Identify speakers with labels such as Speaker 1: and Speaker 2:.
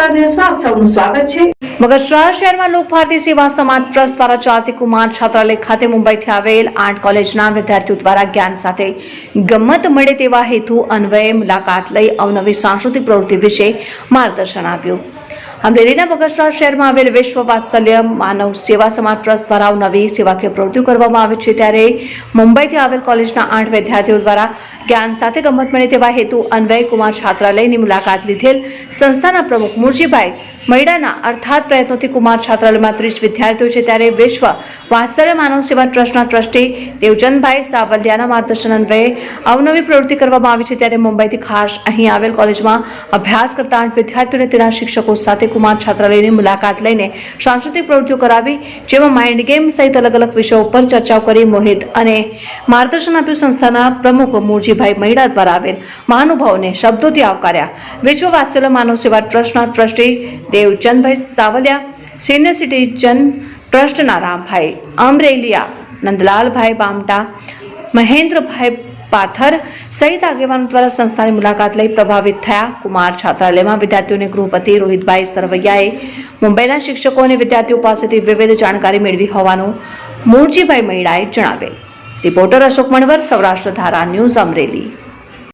Speaker 1: નમસ્કાર, ન્યૂઝમાં આપ સૌનું સ્વાગત છે। બગસરા શહેરમાં લોક ભારતી સેવા સમાજ ટ્રસ્ટ દ્વારા ચાલતી કુમાર છાત્રાલય ખાતે મુંબઈથી આવેલ 8 કોલેજના વિદ્યાર્થીઓ દ્વારા જ્ઞાન સાથે ગમ્મત મળે તેવા હેતુ અન્વયે મુલાકાત લઈ અવનવી સાંસ્કૃતિક પ્રવૃત્તિ વિશે માર્ગદર્શન આપ્યું। અમરેલીના બગસરા શહેરમાં આવેલ વિશ્વ વાત્સલ્ય માનવ સેવા સમાજ ટ્રસ્ટ દ્વારા નવી સેવાકીય પ્રવૃત્તિઓ કરવામાં આવે છે, ત્યારે મુંબઈથી આવેલ કોલેજના 8 વિદ્યાર્થીઓ દ્વારા જ્ઞાન સાથે ગમ્મત મળે તેવા હેતુ અન્વયે કુમાર છાત્રાલયની મુલાકાત લીધેલ સંસ્થાના પ્રમુખ મુરજીભાઈ મૈડાના અર્થાત પ્રયત્નોથી કુમાર છાત્રાલયમાં 30 વિદ્યાર્થીઓ છે, ત્યારે વિશ્વ વાત્સલ્ય માનવ સેવા ટ્રસ્ટના ટ્રસ્ટી દેવચંદભાઈ સાવલિયાના માર્ગદર્શન અન્વયે અવનવી પ્રવૃત્તિ કરવામાં આવી છે। ત્યારે મુંબઈથી ખાસ અહીં આવેલ કોલેજમાં અભ્યાસ કરતા 8 વિદ્યાર્થીઓને તેના શિક્ષકો સાથે કુમાર છાત્રાલયની મુલાકાત લઈને સાંસ્કૃતિક પ્રવૃત્તિઓ કરાવી, જેમાં માઇન્ડ ગેમ સહિત અલગ અલગ વિષયો પર ચર્ચાઓ કરી મોહિત અને માર્ગદર્શન આપ્યું। સંસ્થાના પ્રમુખ મુરજીભાઈ મૈડા દ્વારા આવેલ મહાનુભાવોને શબ્દોથી આવકાર્યા। વિશ્વ વાત્સલ્ય માનવ સેવા ટ્રસ્ટના trustee Devchandbhai Savaliya, senior citizen ટ્રસ્ટના રામભાઈ અમરેલિયા, નંદલાલભાઈ બામટા, મહેન્દ્રભાઈ પાથર સહિત આગેવાનો દ્વારા સંસ્થાની મુલાકાત લઈ પ્રભાવિત થયા। કુમાર છાત્રાલયમાં વિદ્યાર્થીઓને ગૃહપતિ રોહિતભાઈ સરવૈયાએ મુંબઈના શિક્ષકો અને વિદ્યાર્થીઓ પાસેથી વિવિધ જાણકારી મેળવી હોવાનું મુરજીભાઈ મૈડાએ જણાવેલ। રિપોર્ટર અશોક મણવર, સૌરાષ્ટ્ર ધારા ન્યૂઝ, અમરેલી।